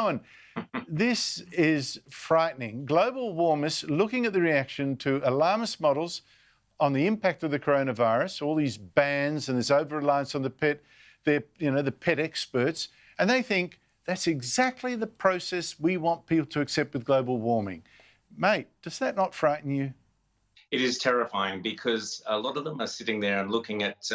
Rowan, this is frightening. Global warmers looking at the reaction to alarmist models on the impact of the coronavirus, all these bans and this over-reliance on the pet experts, and they think that's exactly the process we want people to accept with global warming. Mate, does that not frighten you? It is terrifying because a lot of them are sitting there and looking at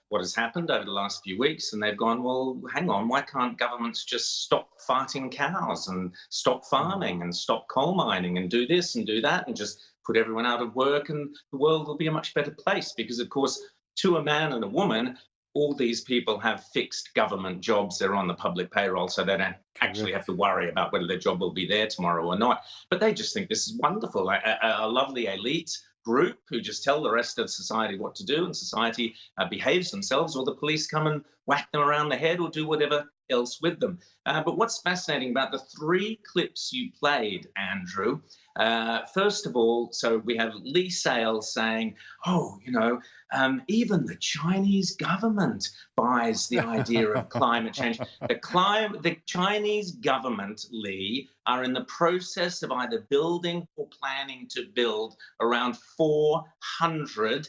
what has happened over the last few weeks, and they've gone, well, hang on, why can't governments just stop farting cows and stop farming and stop coal mining and do this and do that and just put everyone out of work, and the world will be a much better place? Because, of course, to a man and a woman, all these people have fixed government jobs. They're on the public payroll, so they don't actually have to worry about whether their job will be there tomorrow or not. But they just think this is wonderful, a lovely elite group who just tell the rest of society what to do, and society behaves themselves, or the police come and whack them around the head or do whatever else with them. But what's fascinating about the 3 clips you played, Andrew, first of all, so we have Lee Sales saying, oh, even the Chinese government buys the idea of climate change. The Chinese government, Lee, are in the process of either building or planning to build around 400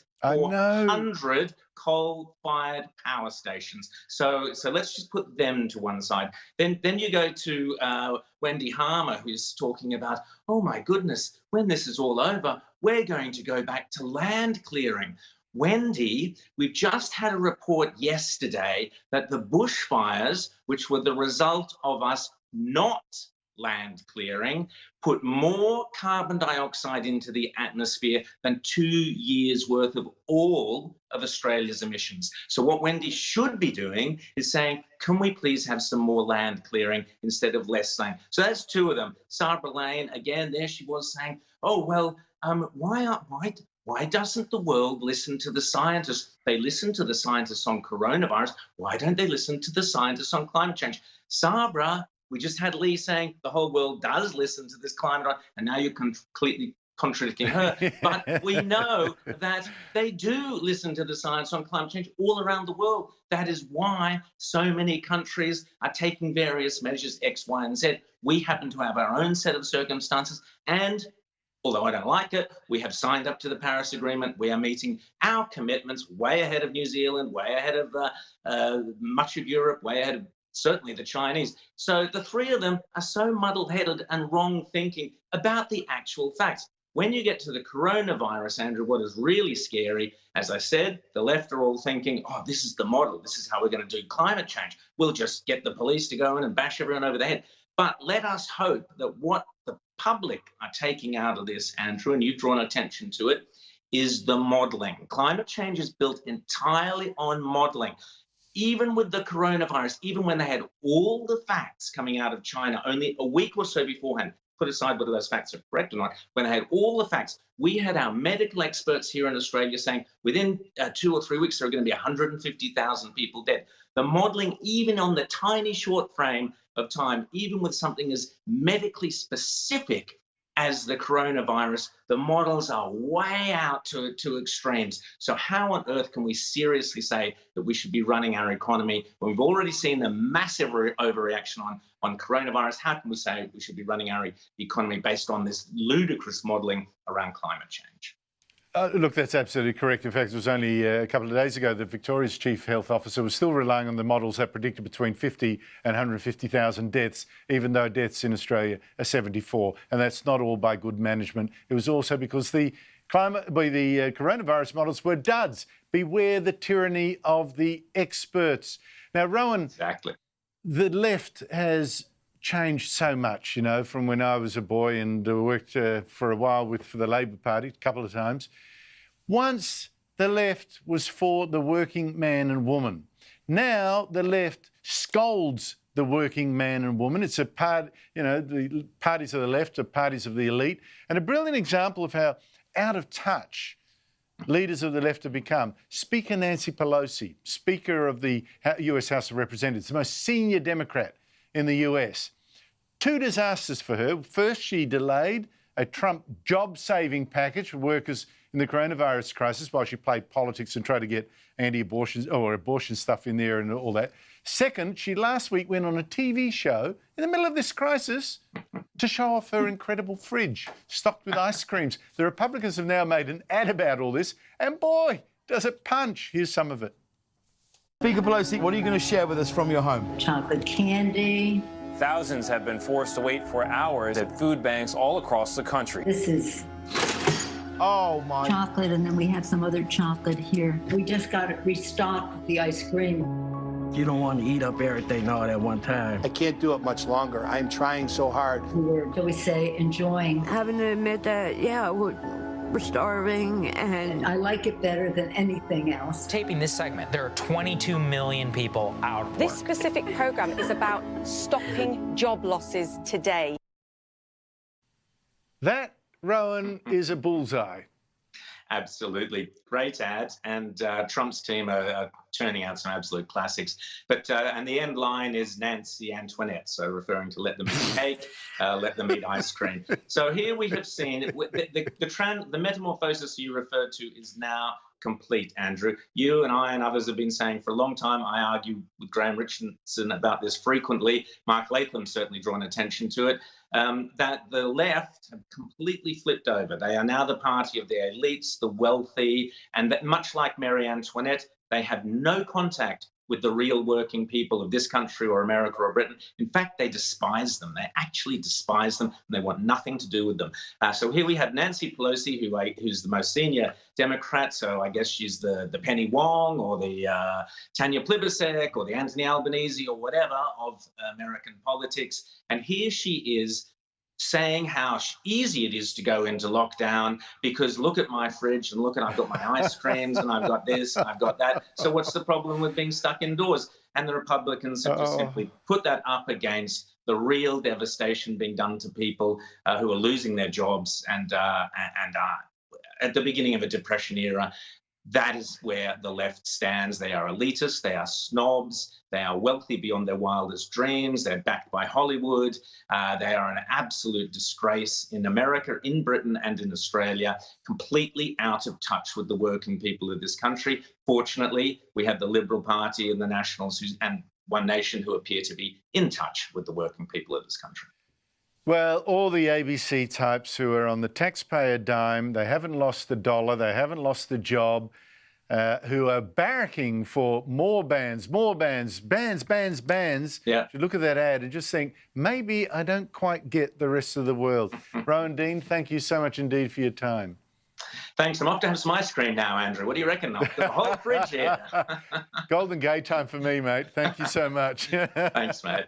coal-fired power stations. So let's just put them to one side. Then you go to Wendy Harmer, who's talking about, oh my goodness, when this is all over, we're going to go back to land clearing. Wendy, we've just had a report yesterday that the bushfires, which were the result of us not land clearing, put more carbon dioxide into the atmosphere than 2 years' worth of all of Australia's emissions. So what Wendy should be doing is saying, can we please have some more land clearing instead of less land? So that's 2 of them. Sarah Lane, again, there she was saying, oh, well, why doesn't the world listen to the scientists? They listen to the scientists on coronavirus. Why don't they listen to the scientists on climate change? Sabra, we just had Lee saying the whole world does listen to this climate, and now you're completely contradicting her. But we know that they do listen to the science on climate change all around the world. That is why so many countries are taking various measures, X, Y, and Z. We happen to have our own set of circumstances, and although I don't like it, we have signed up to the Paris Agreement. We are meeting our commitments way ahead of New Zealand, way ahead of much of Europe, way ahead of certainly the Chinese. So the 3 of them are so muddle-headed and wrong-thinking about the actual facts. When you get to the coronavirus, Andrew, what is really scary, as I said, the left are all thinking, oh, this is the model. This is how we're going to do climate change. We'll just get the police to go in and bash everyone over the head. But let us hope that what the public are taking out of this, Andrew, and you've drawn attention to it, is the modelling. Climate change is built entirely on modelling. Even with the coronavirus, even when they had all the facts coming out of China only a week or so beforehand, put aside whether those facts are correct or not, when they had all the facts, we had our medical experts here in Australia saying within 2 or 3 weeks there are going to be 150,000 people dead. The modelling, even on the tiny short frame of time, even with something as medically specific as the coronavirus, the models are way out to extremes. So how on earth can we seriously say that we should be running our economy when we've already seen the massive overreaction on coronavirus? How can we say we should be running our economy based on this ludicrous modelling around climate change? Look, that's absolutely correct. In fact, it was only a couple of days ago that Victoria's Chief Health Officer was still relying on the models that predicted between 50 and 150,000 deaths, even though deaths in Australia are 74. And that's not all by good management. It was also because the coronavirus models were duds. Beware the tyranny of the experts. Now, Rowan, exactly. The left has changed so much, from when I was a boy and worked for a while for the Labor Party, a couple of times. Once the left was for the working man and woman. Now the left scolds the working man and woman. It's a part, the parties of the left are parties of the elite. And a brilliant example of how out of touch leaders of the left have become. Speaker Nancy Pelosi, Speaker of the US House of Representatives, the most senior Democrat in the US. 2 disasters for her. First, she delayed a Trump job-saving package for workers in in the coronavirus crisis while she played politics and tried to get anti-abortion or abortion stuff in there and all that. Second, she last week went on a TV show in the middle of this crisis to show off her incredible fridge stocked with ice creams. The Republicans have now made an ad about all this, and boy, does it punch. Here's some of it. Speaker Pelosi, what are you going to share with us from your home? Chocolate candy. Thousands have been forced to wait for hours at food banks all across the country. This is Oh, my. chocolate, and then we have some other chocolate here. We just got it restocked with the ice cream. You don't want to eat up everything all at one time. I can't do it much longer. I'm trying so hard. We were, shall we say, enjoying. Having to admit that, yeah, we're starving, and I like it better than anything else. Taping this segment, there are 22 million people out of work. This specific program is about stopping job losses today. That, Rowan, is a bullseye. Absolutely. Great ad. And Trump's team are turning out some absolute classics. But and the end line is Nancy Antoinette, so referring to let them eat cake, let them eat ice cream. So here we have seen the metamorphosis you referred to is now complete, Andrew. You and I and others have been saying for a long time, I argue with Graham Richardson about this frequently. Mark Latham's certainly drawn attention to it. That the left have completely flipped over. They are now the party of the elites, the wealthy, and that much like Marie Antoinette, they have no contact with the real working people of this country or America or Britain. In fact, they despise them. They actually despise them, and they want nothing to do with them. So here we have Nancy Pelosi, who's the most senior Democrat. So I guess she's the Penny Wong or the Tanya Plibersek or the Anthony Albanese or whatever of American politics. And here she is saying how easy it is to go into lockdown because look at my fridge and look, and I've got my ice creams and I've got this and I've got that. So what's the problem with being stuck indoors? And the Republicans have just simply put that up against the real devastation being done to people who are losing their jobs and are at the beginning of a depression era. That is where the left stands. They are elitists, they are snobs, they are wealthy beyond their wildest dreams, they're backed by Hollywood, they are an absolute disgrace in America, in Britain and in Australia, completely out of touch with the working people of this country. Fortunately, we have the Liberal Party and the Nationals and One Nation who appear to be in touch with the working people of this country. Well, all the ABC types who are on the taxpayer dime, they haven't lost the dollar, they haven't lost the job, who are barracking for more bans, bans. Yeah. You look at that ad and just think, maybe I don't quite get the rest of the world. Rowan Dean, thank you so much indeed for your time. Thanks. I'm off to have some ice cream now, Andrew. What do you reckon? I've got the whole fridge here. Golden Gate time for me, mate. Thank you so much. Thanks, mate.